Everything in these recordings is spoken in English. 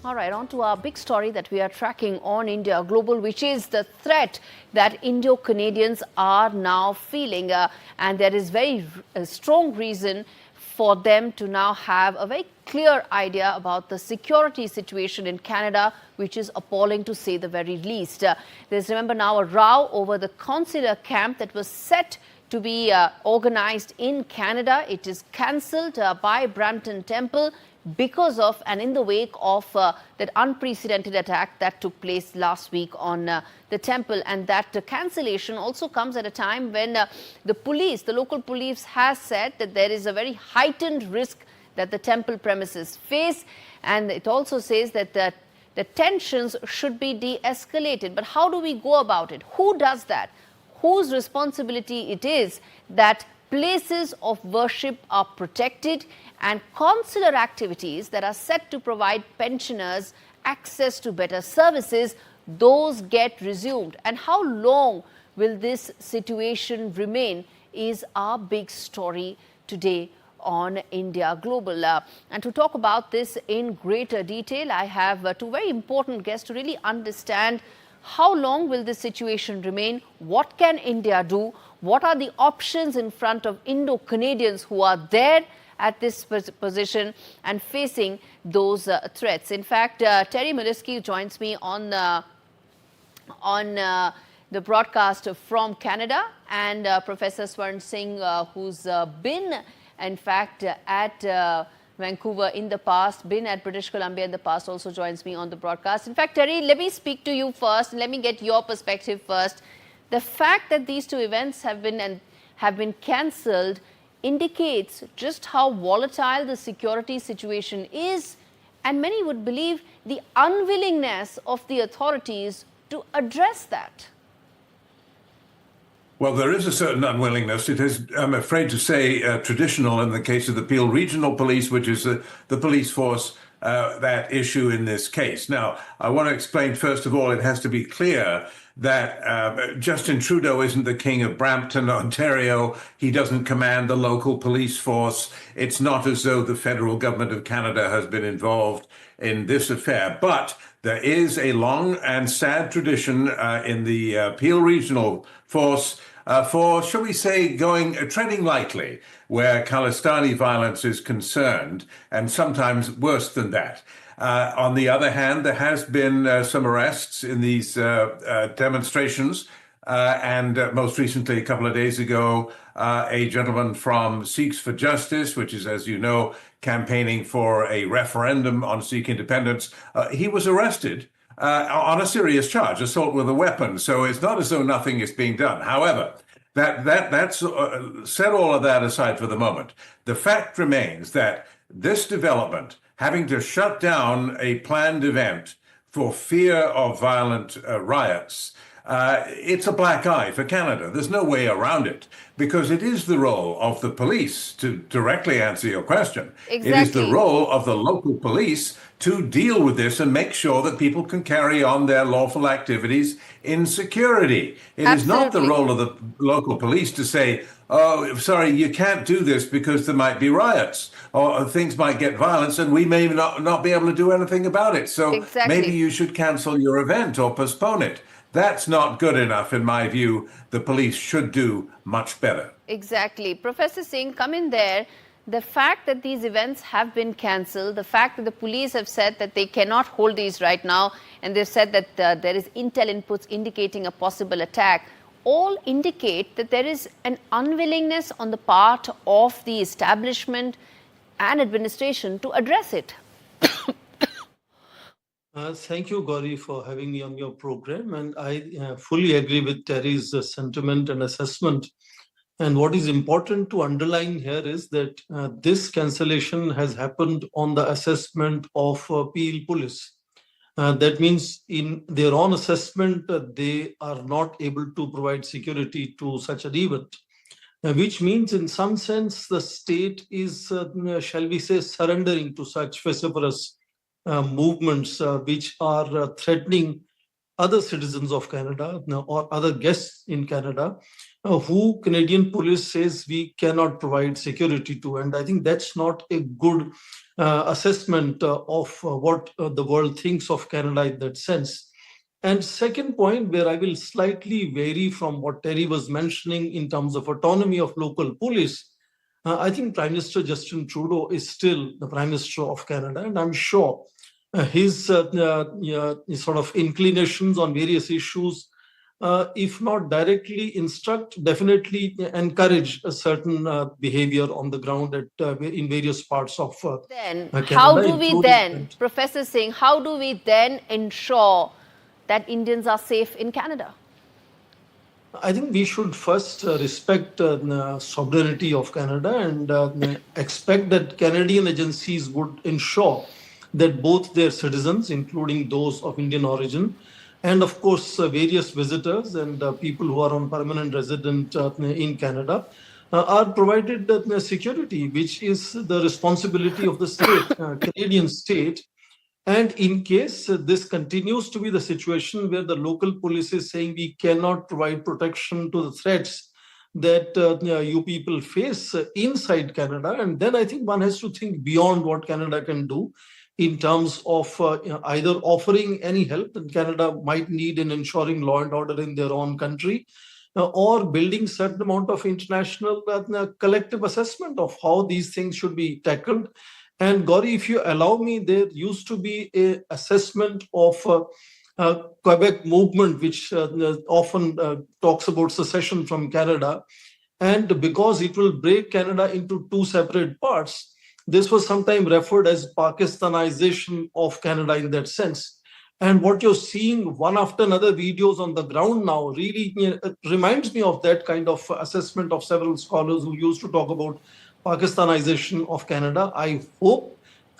All right, on to our big story that we are tracking on India Global, which is the threat that Indo-Canadians are now feeling. And there is very strong reason for them to now have a very clear idea about the security situation in Canada, which is appalling to say the very least. There's, remember now, a row over the consular camp that was set to be organized in Canada. It is cancelled by Brampton Temple because of and in the wake of that unprecedented attack that took place last week on the temple. And that cancellation also comes at a time when the local police has said that there is a very heightened risk that the temple premises face. And it also says that the tensions should be de-escalated. But how do we go about it? Who does that? Whose responsibility it is that places of worship are protected and consular activities that are set to provide pensioners access to better services, those get resumed? And how long will this situation remain is our big story today on India Global. And to talk about this in greater detail, I have two very important guests to really understand how long will this situation remain, what can India do, what are the options in front of Indo-Canadians who are there at this position and facing those threats. In fact, Terry Miliski joins me on the broadcast from Canada, and Professor Swaran Singh, who's been, in fact, at Vancouver in the past, been at British Columbia in the past, also joins me on the broadcast. In fact, Terry, let me speak to you first. Let me get your perspective first. The fact that these two events have been cancelled indicates just how volatile the security situation is, and many would believe the unwillingness of the authorities to address that. Well, there is a certain unwillingness. It is, I'm afraid to say, traditional in the case of the Peel Regional Police, which is the police force, that issue in this case. Now, I want to explain, first of all, it has to be clear that Justin Trudeau isn't the king of Brampton, Ontario. He doesn't command the local police force. It's not as though the federal government of Canada has been involved in this affair. But there is a long and sad tradition in the Peel Regional Force for, shall we say, treading lightly where Khalistani violence is concerned, and sometimes worse than that. On the other hand, there has been some arrests in these demonstrations, and most recently, a couple of days ago, a gentleman from Sikhs for Justice, which is, as you know, campaigning for a referendum on Sikh independence. He was arrested on a serious charge, assault with a weapon. So it's not as though nothing is being done. However, that's set all of that aside for the moment. The fact remains that this development, having to shut down a planned event for fear of violent riots, it's a black eye for Canada. There's no way around it, because it is the role of the police, to directly answer your question. Exactly. It is the role of the local police to deal with this and make sure that people can carry on their lawful activities in security. It is not the role of the local police to say, oh, sorry, you can't do this because there might be riots or things might get violence and we may not be able to do anything about it. So maybe you should cancel your event or postpone it. That's not good enough, in my view. The police should do much better. Exactly. Professor Singh, come in there. The fact that these events have been cancelled, the fact that the police have said that they cannot hold these right now, and they've said that there is intel inputs indicating a possible attack, all indicate that there is an unwillingness on the part of the establishment and administration to address it. Thank you, Gauri, for having me on your program. And I fully agree with Terry's sentiment and assessment. And what is important to underline here is that this cancellation has happened on the assessment of Peel Police. That means in their own assessment, they are not able to provide security to such an event, which means in some sense the state is, shall we say, surrendering to such vociferous movements which are threatening other citizens of Canada or other guests in Canada who Canadian police says we cannot provide security to. And I think that's not a good assessment of what the world thinks of Canada in that sense. And second point, where I will slightly vary from what Terry was mentioning in terms of autonomy of local police, I think Prime Minister Justin Trudeau is still the Prime Minister of Canada, and I'm sure his sort of inclinations on various issues, if not directly instruct, definitely encourage a certain behavior on the ground in various parts of Then, Canada. how do we including- then, Professor Singh, how do we then ensure that Indians are safe in Canada? I think we should first respect the sovereignty of Canada and expect that Canadian agencies would ensure that both their citizens, including those of Indian origin, and of course various visitors and people who are on permanent resident in Canada, are provided security, which is the responsibility of the state, Canadian state. And in case this continues to be the situation where the local police is saying we cannot provide protection to the threats that you people face inside Canada, and then I think one has to think beyond what Canada can do in terms of either offering any help that Canada might need in ensuring law and order in their own country, or building certain amount of international collective assessment of how these things should be tackled. And Gauri, if you allow me, there used to be a assessment of Quebec movement, which often talks about secession from Canada. And because it will break Canada into two separate parts, this was sometimes referred as Pakistanization of Canada in that sense. And what you're seeing one after another videos on the ground now really reminds me of that kind of assessment of several scholars who used to talk about Pakistanization of Canada. I hope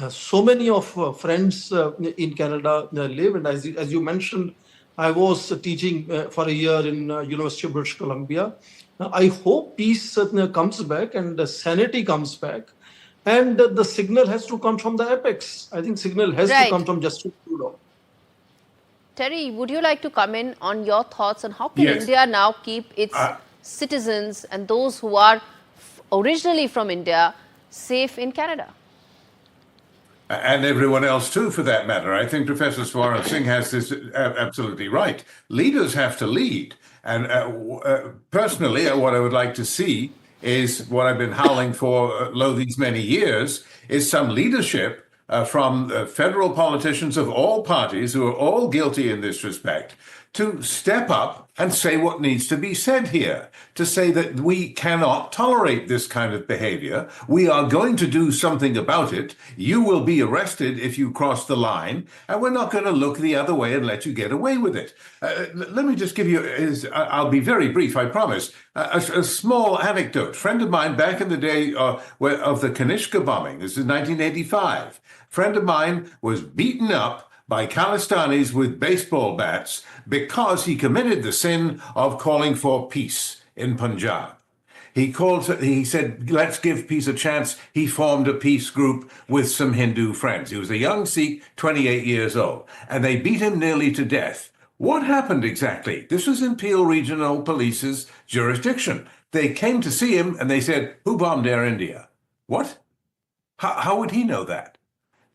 so many of friends in Canada live, and as you mentioned, I was teaching for a year in University of British Columbia. I hope peace comes back and sanity comes back, and the signal has to come from the apex. I think signal has to come from Justin Trudeau. Terry, would you like to come in on your thoughts on how can Yes. India now keep its citizens and those who are originally from India safe in Canada? And everyone else too, for that matter. I think Professor Swaran Singh has this absolutely right. Leaders have to lead. And personally, what I would like to see is what I've been howling for these many years, is some leadership from federal politicians of all parties who are all guilty in this respect to step up and say what needs to be said here, to say that we cannot tolerate this kind of behavior. We are going to do something about it. You will be arrested if you cross the line, and we're not going to look the other way and let you get away with it. Let me just give you, I'll be very brief, I promise, a small anecdote. A friend of mine back in the day of the Kanishka bombing, this is 1985, friend of mine was beaten up by Khalistanis with baseball bats because he committed the sin of calling for peace in Punjab. He said, let's give peace a chance. He formed a peace group with some Hindu friends. He was a young Sikh, 28 years old, and they beat him nearly to death. What happened exactly? This was in Peel Regional Police's jurisdiction. They came to see him and they said, who bombed Air India? What? How would he know that?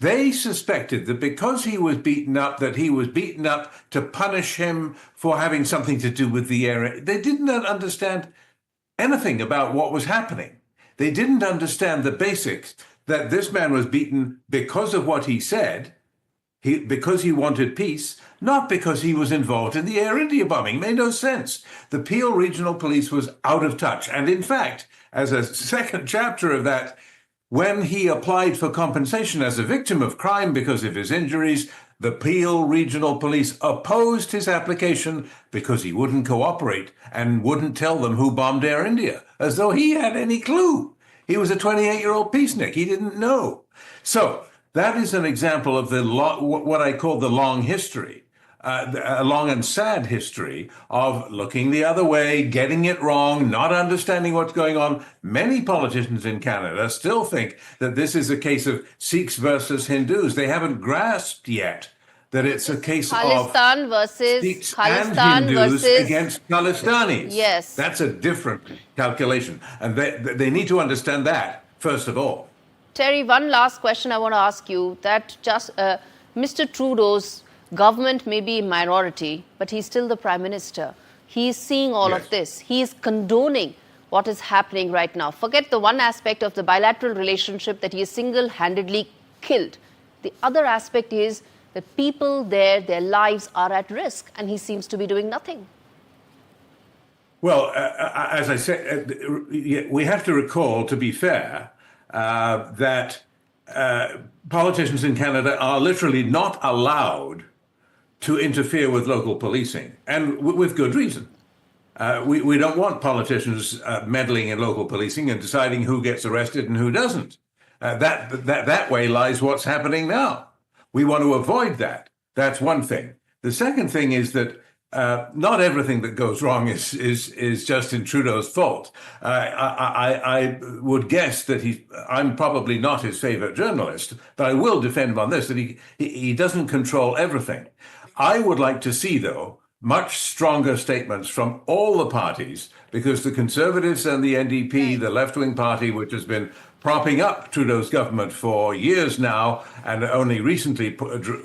They suspected that because he was beaten up, that he was beaten up to punish him for having something to do with the air. They did not understand anything about what was happening. They didn't understand the basics, that this man was beaten because of what he said, because he wanted peace, not because he was involved in the Air India bombing. It made no sense. The Peel Regional Police was out of touch. And in fact, as a second chapter of that, when he applied for compensation as a victim of crime because of his injuries, the Peel Regional Police opposed his application because he wouldn't cooperate and wouldn't tell them who bombed Air India, as though he had any clue. He was a 28-year-old peacenik. He didn't know. So that is an example of what I call the long history, a long and sad history of looking the other way, getting it wrong, not understanding what's going on. Many politicians in Canada still think that this is a case of Sikhs versus Hindus. They haven't grasped yet that it's a case of Khalistan versus Sikhs and Khalistan Hindus versus against Khalistanis. Yes. That's a different calculation. And they need to understand that, first of all. Terry, one last question I want to ask you, that just Mr. Trudeau's government may be minority, but he's still the Prime Minister. He's seeing all Yes. of this. He's condoning what is happening right now. Forget the one aspect of the bilateral relationship that he has single-handedly killed. The other aspect is that people there, their lives are at risk, and he seems to be doing nothing. Well, as I said, we have to recall, to be fair, that politicians in Canada are literally not allowed to interfere with local policing, and with good reason. We don't want politicians meddling in local policing and deciding who gets arrested and who doesn't. That way lies what's happening now. We want to avoid that. That's one thing. The second thing is that not everything that goes wrong is Justin Trudeau's fault. I would guess that I'm probably not his favorite journalist, but I will defend him on this, that he doesn't control everything. I would like to see, though, much stronger statements from all the parties, because the Conservatives and the NDP, the left-wing party, which has been propping up Trudeau's government for years now and only recently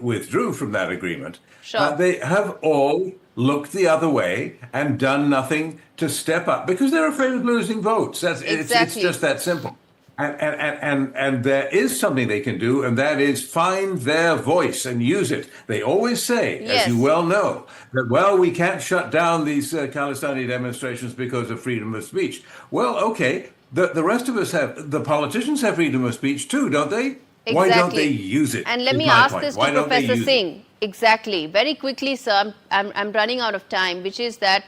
withdrew from that agreement, Sure. they have all looked the other way and done nothing to step up because they're afraid of losing votes. It's Exactly. just that simple. And there is something they can do, and that is find their voice and use it. They always say, Yes. as you well know, that, well, we can't shut down these Khalistani demonstrations because of freedom of speech. Well, okay, the rest of us the politicians have freedom of speech too, don't they? Why don't Exactly. they use it? And let is me my ask point. this Why to don't they Professor use it? Singh. Exactly. Very quickly, sir, I'm running out of time, which is that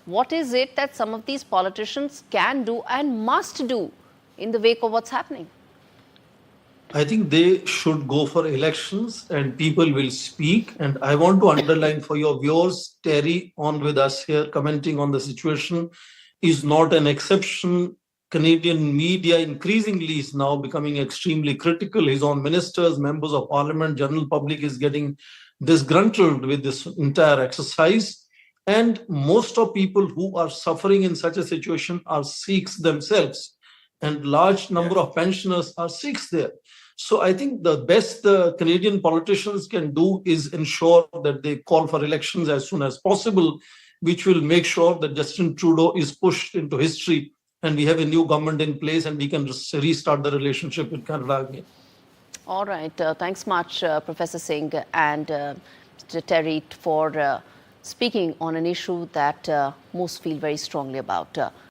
what is it that some of these politicians can do and must do in the wake of what's happening? I think they should go for elections and people will speak. And I want to underline for your viewers, Terry on with us here commenting on the situation is not an exception. Canadian media increasingly is now becoming extremely critical. His own ministers, members of parliament, general public is getting disgruntled with this entire exercise. And most of people who are suffering in such a situation are Sikhs themselves. And large number of pensioners are Sikhs there. So I think the best the Canadian politicians can do is ensure that they call for elections as soon as possible, which will make sure that Justin Trudeau is pushed into history and we have a new government in place and we can restart the relationship with Canada again. All right. Thanks much, Professor Singh and Mr. Terry, for speaking on an issue that most feel very strongly about.